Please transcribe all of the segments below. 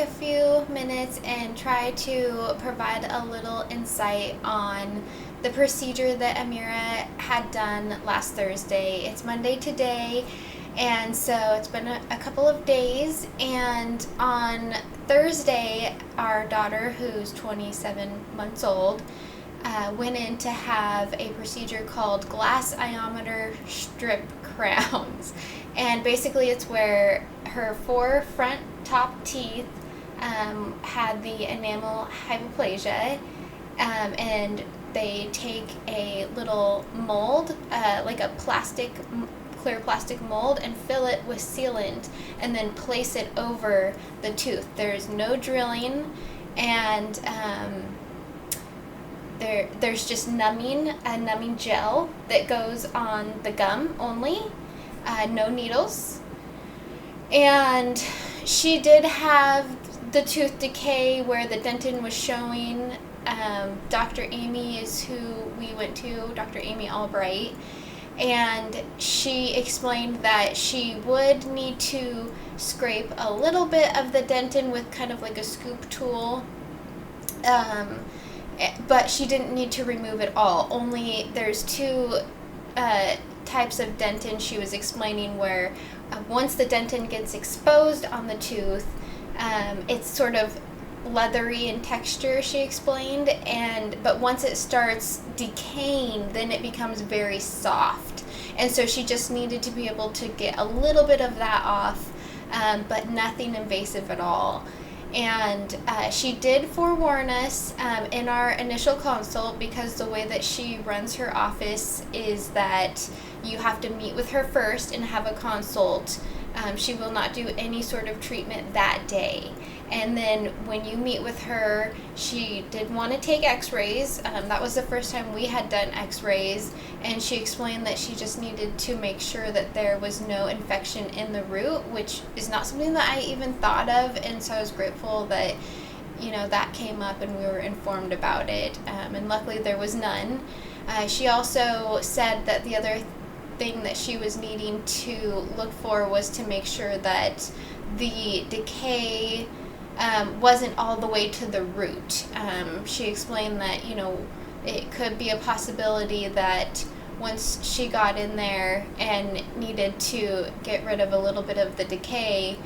a few minutes and try to provide a little insight on the procedure that Amira had done last Thursday. It's Monday today, and so it's been a couple of days, and on Thursday, our daughter, who's 27 months old, went in to have a procedure called glass ionomer strip crowns. And basically it's where her 4 front top teeth had the enamel hypoplasia, and they take a little mold, like a clear plastic mold, and fill it with sealant and then place it over the tooth. There's no drilling, and there's just a numbing gel that goes on the gum only, no needles. And she did have the tooth decay where the dentin was showing. Dr. Amy is who we went to, Dr. Amy Albright, and she explained that she would need to scrape a little bit of the dentin with kind of like a scoop tool, but she didn't need to remove it all. Only there's 2 types of dentin, she was explaining, where once the dentin gets exposed on the tooth, it's sort of leathery in texture, she explained, but once it starts decaying, then it becomes very soft. And so she just needed to be able to get a little bit of that off, but nothing invasive at all. And she did forewarn us in our initial consult, because the way that she runs her office is that you have to meet with her first and have a consult. She will not do any sort of treatment that day. And then when you meet with her, she did want to take x-rays. That was the first time we had done x-rays, and she explained that she just needed to make sure that there was no infection in the root, which is not something that I even thought of, and so I was grateful that that came up and we were informed about it, and luckily there was none. She also said that the other thing that she was needing to look for was to make sure that the decay wasn't all the way to the root. She explained that it could be a possibility that once she got in there and needed to get rid of a little bit of the decay,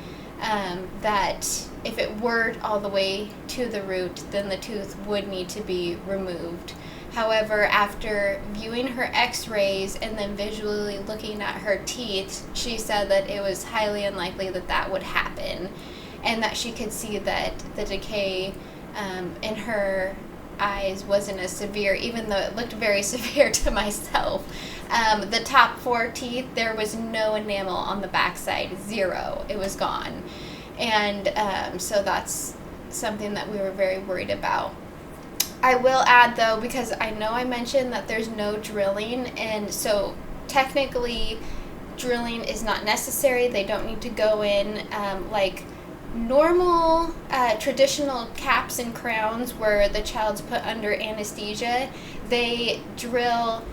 that if it were all the way to the root, then the tooth would need to be removed. However, after viewing her x-rays and then visually looking at her teeth, she said that it was highly unlikely that that would happen, and that she could see that the decay in her eyes wasn't as severe, even though it looked very severe to myself. The top 4 teeth, there was no enamel on the backside, 0. It was gone. And so that's something that we were very worried about. I will add, though, because I know I mentioned that there's no drilling, and so technically drilling is not necessary. They don't need to go in like normal traditional caps and crowns where the child's put under anesthesia. They drill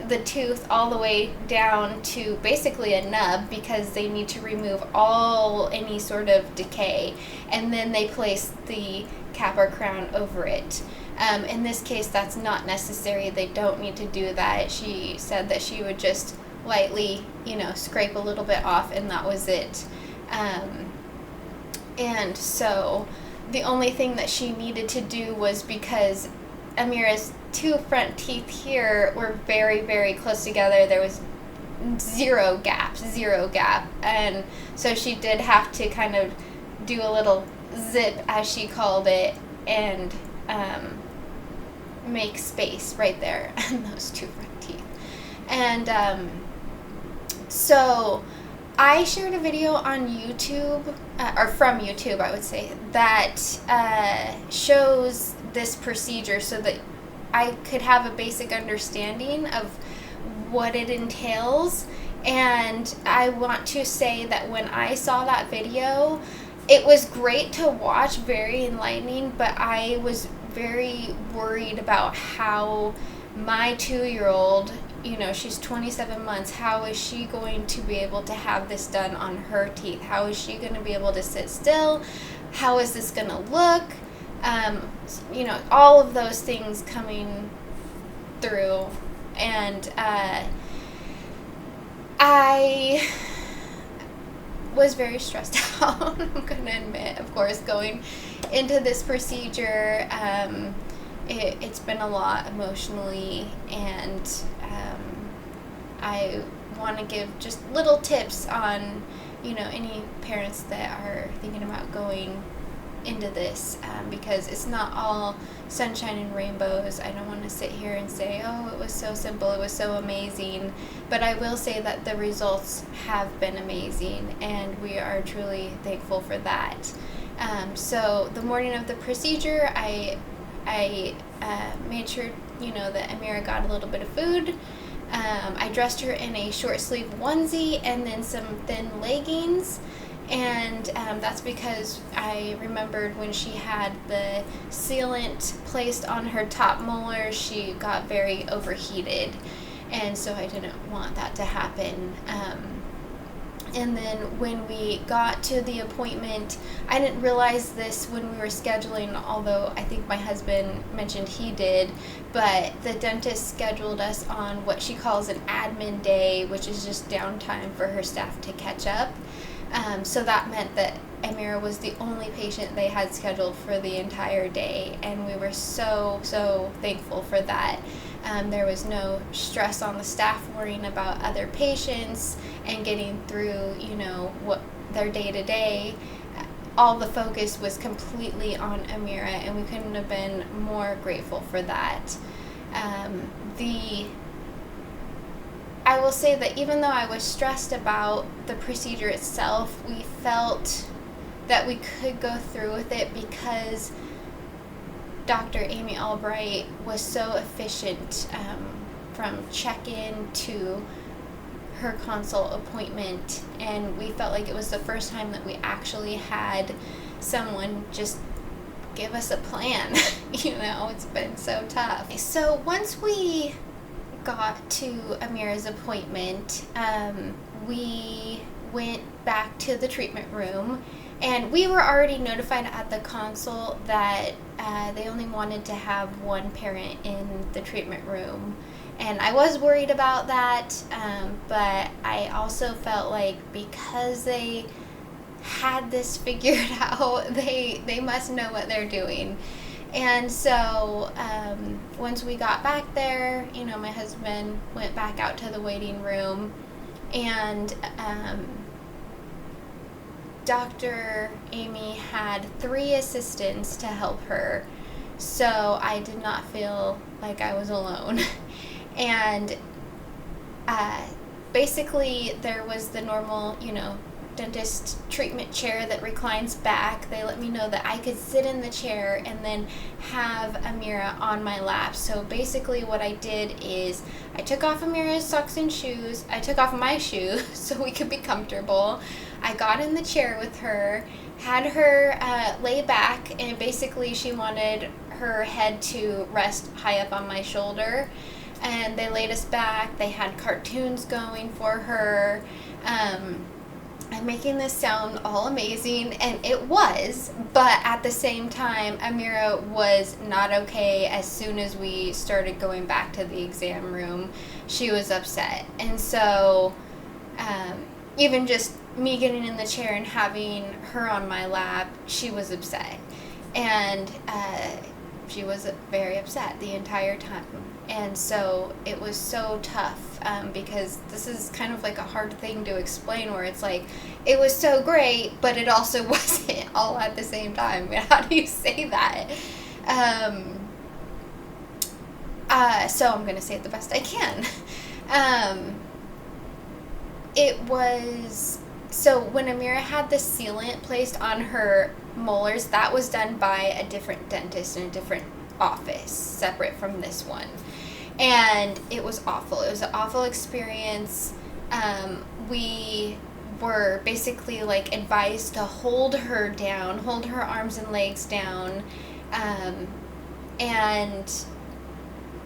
the tooth all the way down to basically a nub, because they need to remove any sort of decay, and then they place the cap or crown over it. In this case, that's not necessary. They don't need to do that. She said that she would just lightly, scrape a little bit off, and that was it. And so the only thing that she needed to do was, because Amira's 2 front teeth here were very, very close together, there was zero gap, and so she did have to kind of do a little zip, as she called it, and make space right there in those 2 front teeth. And so I shared a video on YouTube, or from YouTube, I would say, that shows this procedure so that I could have a basic understanding of what it entails. And I want to say that when I saw that video, it was great to watch, very enlightening, but I was very worried about how my 2-year-old, she's 27 months, how is she going to be able to have this done on her teeth? How is she going to be able to sit still? how is this going to look? All of those things coming through. And I was very stressed out, I'm going to admit, of course, going into this procedure. It's been a lot emotionally, and I want to give just little tips on, any parents that are thinking about going into this, because it's not all sunshine and rainbows. I don't want to sit here and say, oh, it was so simple, it was so amazing, but I will say that the results have been amazing, and we are truly thankful for that. So the morning of the procedure, I made sure, that Amira got a little bit of food. I dressed her in a short sleeve onesie and then some thin leggings. And that's because I remembered when she had the sealant placed on her top molar, she got very overheated. And so I didn't want that to happen. And then when we got to the appointment, I didn't realize this when we were scheduling, although I think my husband mentioned he did, but the dentist scheduled us on what she calls an admin day, which is just downtime for her staff to catch up. So that meant that Amira was the only patient they had scheduled for the entire day, and we were so, so thankful for that. There was no stress on the staff worrying about other patients and getting through, what their day-to-day. All the focus was completely on Amira, and we couldn't have been more grateful for that. I will say that even though I was stressed about the procedure itself, we felt that we could go through with it because Dr. Amy Albright was so efficient, from check-in to her consult appointment, and we felt like it was the first time that we actually had someone just give us a plan. It's been so tough. So once we got to Amira's appointment, we went back to the treatment room, and we were already notified at the consult that they only wanted to have one parent in the treatment room, and I was worried about that, but I also felt like because they had this figured out, they must know what they're doing. And so once we got back there, my husband went back out to the waiting room, and Dr. Amy had 3 assistants to help her, so I did not feel like I was alone. And basically there was the normal, dentist treatment chair that reclines back. They let me know that I could sit in the chair and then have Amira on my lap. So basically what I did is I took off Amira's socks and shoes. I took off my shoes so we could be comfortable. I got in the chair with her, had her lay back, and basically she wanted her head to rest high up on my shoulder. And they laid us back. They had cartoons going for her. I'm making this sound all amazing, and it was, but at the same time, Amira was not okay. As soon as we started going back to the exam room, she was upset. And so even just me getting in the chair and having her on my lap, she was upset. And she was very upset the entire time. And so it was so tough, because this is kind of like a hard thing to explain, where it's like, it was so great, but it also wasn't all at the same time. How do you say that? So I'm going to say it the best I can. So when Amira had the sealant placed on her molars, that was done by a different dentist in a different office, separate from this one. And it was awful. It was an awful experience. We were basically advised to hold her down, hold her arms and legs down, and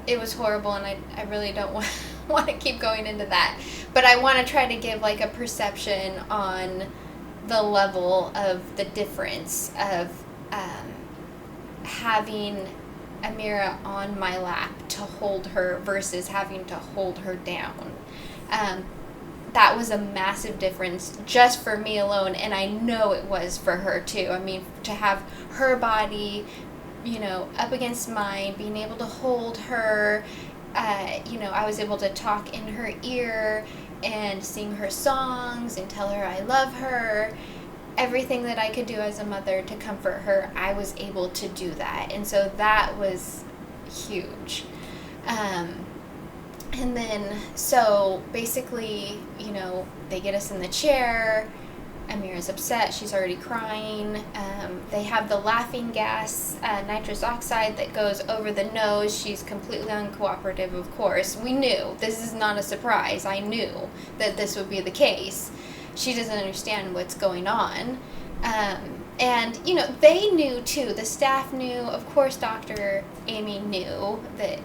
it was horrible, and I really don't want to keep going into that, but I want to try to give a perception on the level of the difference of having Amira on my lap to hold her versus having to hold her down. That was a massive difference just for me alone, and I know it was for her too. I mean, to have her body, up against mine, being able to hold her, I was able to talk in her ear and sing her songs and tell her I love her. Everything that I could do as a mother to comfort her, I was able to do that. And so that was huge. And then, so basically, they get us in the chair. Amira's upset. She's already crying. They have the laughing gas, nitrous oxide, that goes over the nose. She's completely uncooperative, of course. We knew. This is not a surprise. I knew that this would be the case. She doesn't understand what's going on. And, they knew too. The staff knew. Of course, Dr. Amy knew that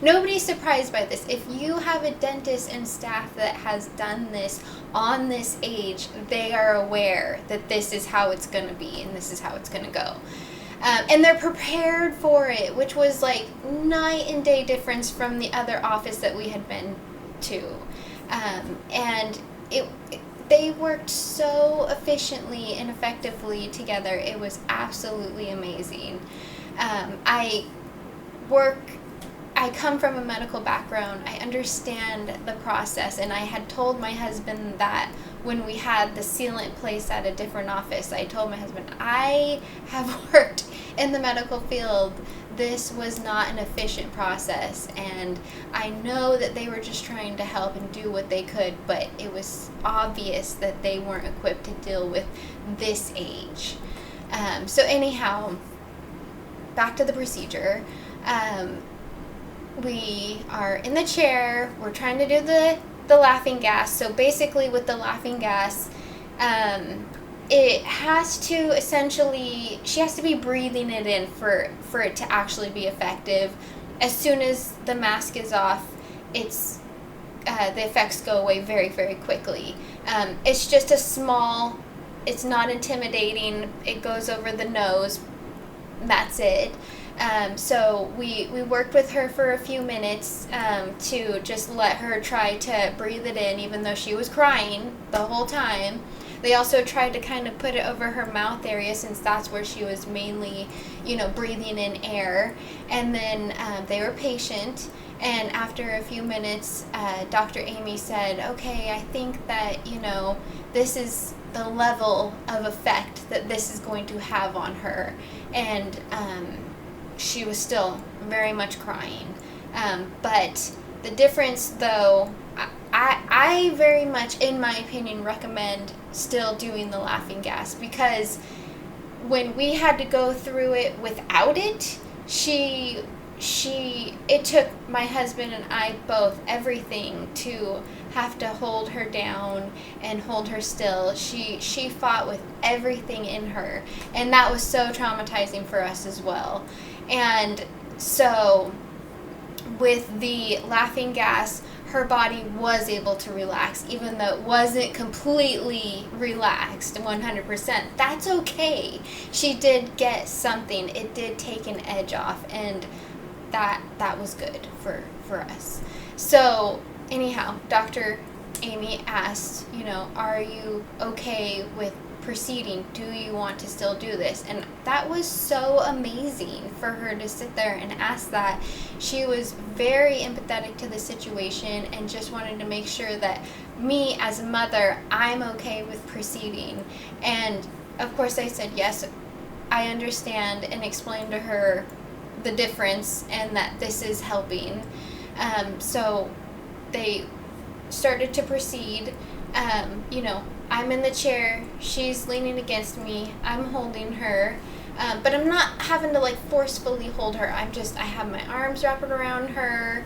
nobody's surprised by this. If you have a dentist and staff that has done this on this age, they are aware that this is how it's going to be and this is how it's going to go. And they're prepared for it, which was like night and day difference from the other office that we had been to. And they worked so efficiently and effectively together. It was absolutely amazing. I come from a medical background. I understand the process, and I had told my husband that when we had the sealant placed at a different office. I told my husband, I have worked in the medical field. This was not an efficient process, and I know that they were just trying to help and do what they could, but it was obvious that they weren't equipped to deal with this age. So anyhow, back to the procedure. We are in the chair. We're trying to do the laughing gas. So basically with the laughing gas, it has to essentially, she has to be breathing it in for it to actually be effective. As soon as the mask is off, it's the effects go away very, very quickly. It's just it's not intimidating. It goes over the nose. That's it. So we worked with her for a few minutes to just let her try to breathe it in, even though she was crying the whole time. They also tried to kind of put it over her mouth area, since that's where she was mainly, breathing in air. And then they were patient. And after a few minutes, Dr. Amy said, okay, I think that, this is the level of effect that this is going to have on her. And she was still very much crying. But the difference, though, I very much, in my opinion, recommend still doing the laughing gas, because when we had to go through it without it, it took my husband and I both everything to have to hold her down and hold her still. She fought with everything in her, and that was so traumatizing for us as well. And so with the laughing gas, her body was able to relax, even though it wasn't completely relaxed 100%. That's okay. She did get something. It did take an edge off, and that was good for us. So anyhow, Dr. Amy asked, are you okay with proceeding? Do you want to still do this? And that was so amazing for her to sit there and ask that. She was very empathetic to the situation and just wanted to make sure that me as a mother, I'm okay with proceeding. And of course I said yes, I understand, and explained to her the difference and that this is helping. So they started to proceed. I'm in the chair, she's leaning against me, I'm holding her, but I'm not having to forcefully hold her. I have my arms wrapped around her.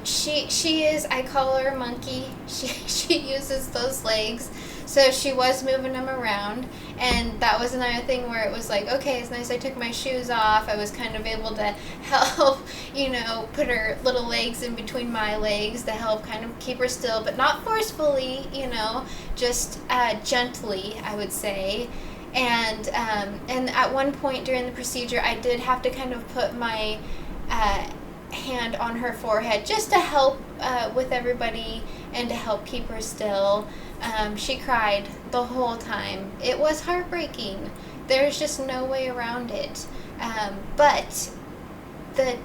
She is, I call her a monkey. She uses those legs. So she was moving them around, and that was another thing where it was like, okay, it's nice I took my shoes off. I was kind of able to help, put her little legs in between my legs to help kind of keep her still, but not forcefully, just gently, I would say. And at one point during the procedure, I did have to kind of put my hand on her forehead just to help with everybody and to help keep her still. She cried the whole time. It was heartbreaking. There's just no way around it. But the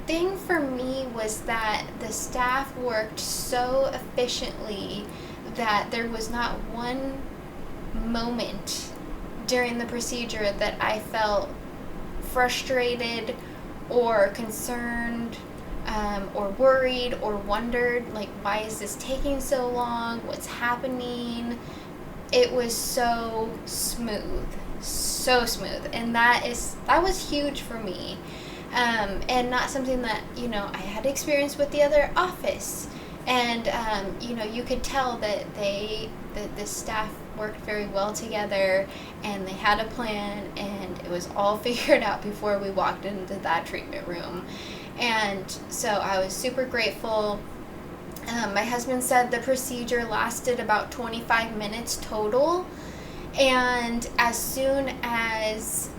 thing for me was that the staff worked so efficiently that there was not one moment during the procedure that I felt frustrated or concerned or worried or wondered, like, why is this taking so long? What's happening? It was so smooth. And that was huge for me. And not something that, I had experience with the other office. And, you could tell that the staff worked very well together, and they had a plan, and it was all figured out before we walked into that treatment room. And so I was super grateful. My husband said the procedure lasted about 25 minutes total, and as soon as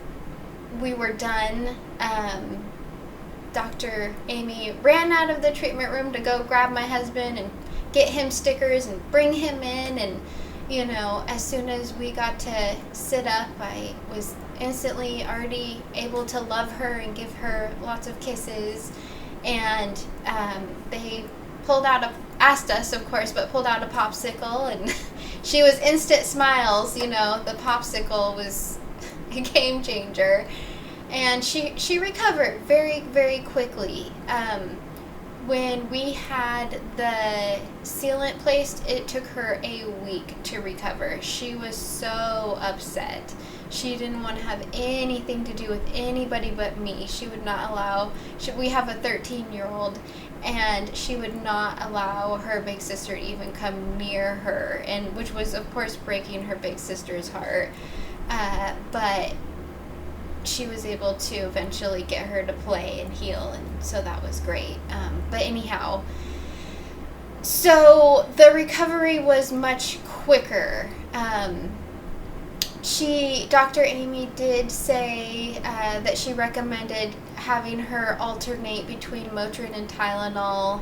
we were done, Dr. Amy ran out of the treatment room to go grab my husband and get him stickers and bring him in. And as soon as we got to sit up, I was instantly already able to love her and give her lots of kisses. And they asked us, of course, but pulled out a popsicle, and she was instant smiles. The popsicle was a game changer. And she recovered very, very quickly. When we had the sealant placed, it took her a week to recover. She was so upset. She didn't want to have anything to do with anybody but me. She would not allow, we have a 13-year-old, and she would not allow her big sister to even come near her, and which was, of course, breaking her big sister's heart. But she was able to eventually get her to play and heal, and so that was great. But anyhow, so the recovery was much quicker. Dr. Amy did say that she recommended having her alternate between Motrin and Tylenol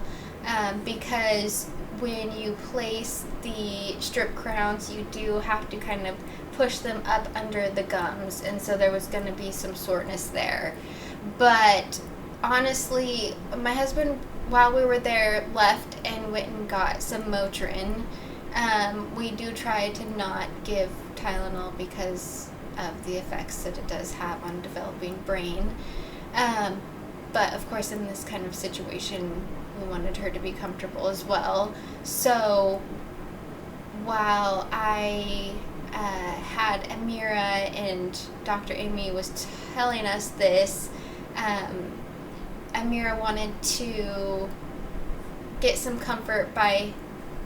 because when you place the strip crowns, you do have to kind of push them up under the gums, and so there was going to be some soreness there. But honestly, my husband, while we were there, left and went and got some Motrin. We do try to not give Tylenol because of the effects that it does have on developing brain. But of course, in this kind of situation, we wanted her to be comfortable as well. So while I had Amira and Dr. Amy was telling us this, Amira wanted to get some comfort by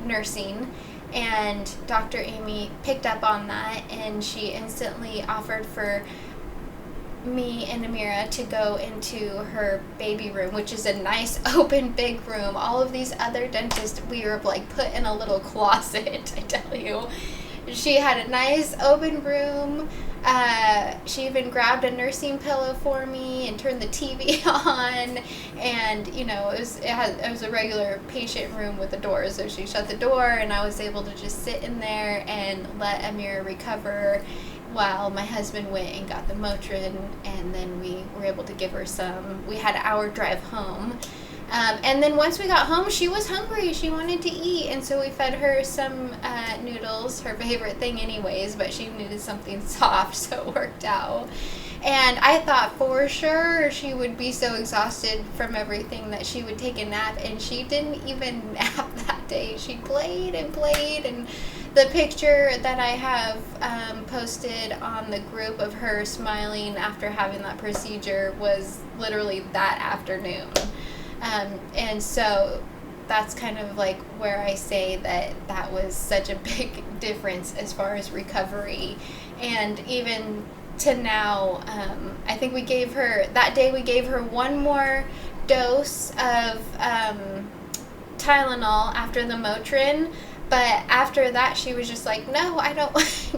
nursing, and Dr. Amy picked up on that, and she instantly offered for me and Amira to go into her baby room, which is a nice open big room. All of these other dentists, we were like put in a little closet, I tell you. She had a nice open room. She even grabbed a nursing pillow for me and turned the TV on, and it was a regular patient room with a door, so she shut the door, and I was able to just sit in there and let Amira recover while my husband went and got the Motrin, and then we were able to give her some. We had an hour drive home. And then once we got home, she was hungry. She wanted to eat, and so we fed her some noodles, her favorite thing anyways, but she needed something soft, so it worked out. And I thought for sure she would be so exhausted from everything that she would take a nap, and she didn't even nap that day. She played and played, and the picture that I have posted on the group of her smiling after having that procedure was literally that afternoon. And so that's kind of like where I say that was such a big difference as far as recovery. And even to now, I think we gave her one more dose of Tylenol after the Motrin, but after that she was just like, no, I don't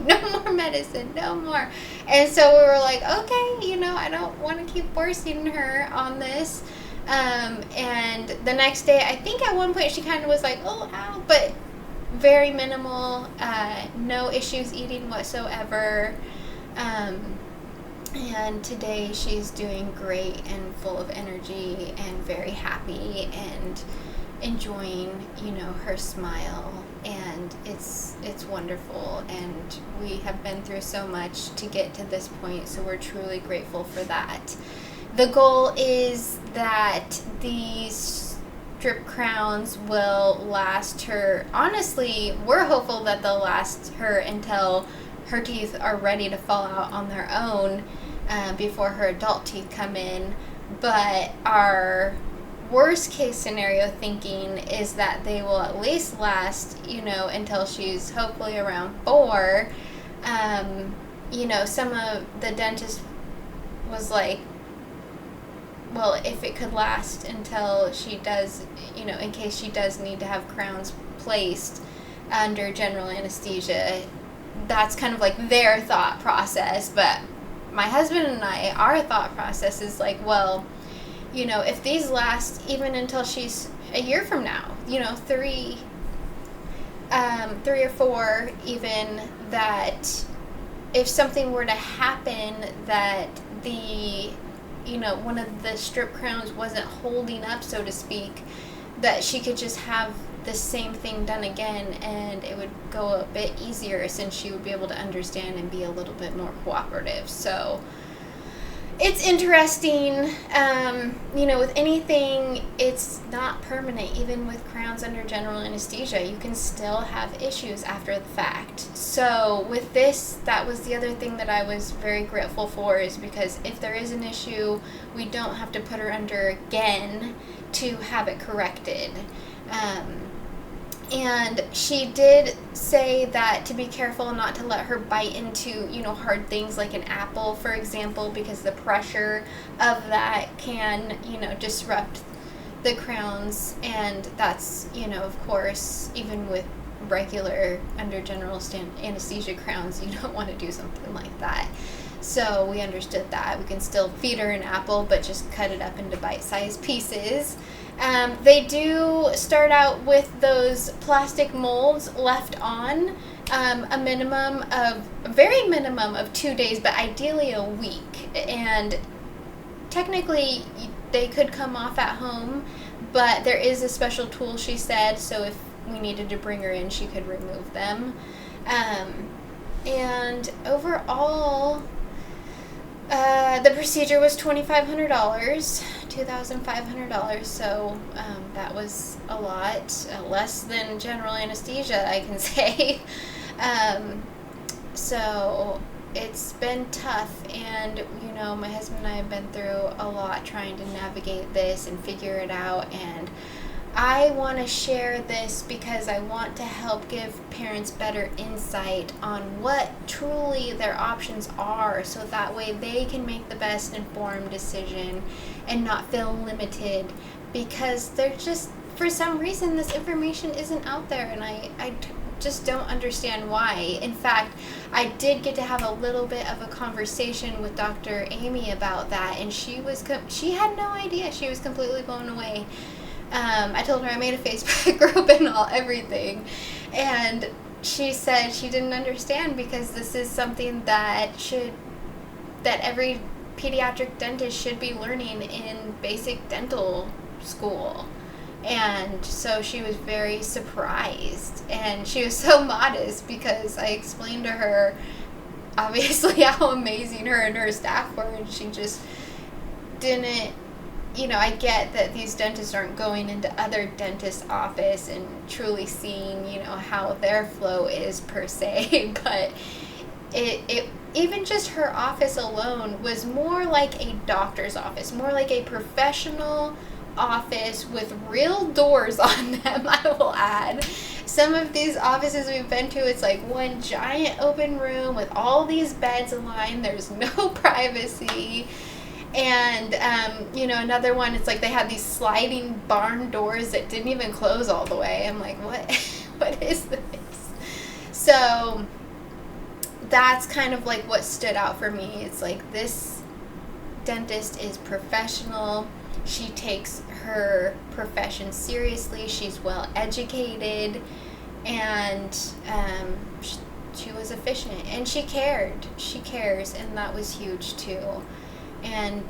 no more medicine, no more. And so we were like, okay, I don't want to keep forcing her on this. And the next day, I think at one point she kind of was like, oh, ow, but very minimal, no issues eating whatsoever. And today she's doing great and full of energy and very happy and enjoying, her smile, and it's wonderful, and we have been through so much to get to this point, so we're truly grateful for that. The goal is that these strip crowns will last her, honestly, we're hopeful that they'll last her until her teeth are ready to fall out on their own, before her adult teeth come in. But our worst case scenario thinking is that they will at least last, until she's hopefully around 4. Some of the dentist was like, well, if it could last until she does, in case she does need to have crowns placed under general anesthesia, that's kind of like their thought process. But my husband and I, our thought process is like, well, if these last even until she's a year from now, 3 or 4 even, that if something were to happen that the, one of the strip crowns wasn't holding up, so to speak, that she could just have the same thing done again, and it would go a bit easier since she would be able to understand and be a little bit more cooperative. So it's interesting. With anything, it's not permanent. Even with crowns under general anesthesia, you can still have issues after the fact. So with this, that was the other thing that I was very grateful for, is because if there is an issue, we don't have to put her under again to have it corrected. And she did say that to be careful not to let her bite into, hard things like an apple, for example, because the pressure of that can, disrupt the crowns. And that's, of course, even with regular under general anesthesia crowns, you don't want to do something like that. So we understood that. We can still feed her an apple, but just cut it up into bite-sized pieces. They do start out with those plastic molds left on, a very minimum of 2 days, but ideally a week. And technically they could come off at home, but there is a special tool, she said, so if we needed to bring her in, she could remove them. And overall, the procedure was $2,500, so that was a lot, less than general anesthesia, I can say. So it's been tough, and my husband and I have been through a lot trying to navigate this and figure it out, and I want to share this because I want to help give parents better insight on what truly their options are, so that way they can make the best informed decision and not feel limited, because they're just, for some reason, this information isn't out there, and I just don't understand why. In fact, I did get to have a little bit of a conversation with Dr. Amy about that, and she had no idea. She was completely blown away. I told her I made a Facebook group and everything, and she said she didn't understand, because this is something that every pediatric dentist should be learning in basic dental school. And so she was very surprised, and she was so modest, because I explained to her obviously how amazing her and her staff were, and she just didn't. I get that these dentists aren't going into other dentists' office and truly seeing, how their flow is per se, but it even just her office alone was more like a doctor's office, more like a professional office with real doors on them, I will add. Some of these offices we've been to, it's like one giant open room with all these beds aligned. There's no privacy. And, another one, it's like they had these sliding barn doors that didn't even close all the way. I'm like, what? What is this? So that's kind of like what stood out for me. It's like, this dentist is professional. She takes her profession seriously. She's well educated, and she was efficient, and she cared. She cares, and that was huge too. And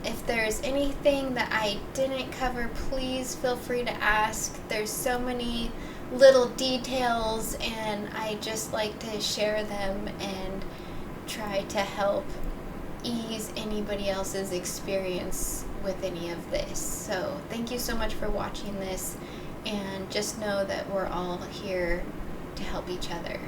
if there's anything that I didn't cover, please feel free to ask. There's so many little details, and I just like to share them and try to help ease anybody else's experience with any of this. So thank you so much for watching this, and just know that we're all here to help each other.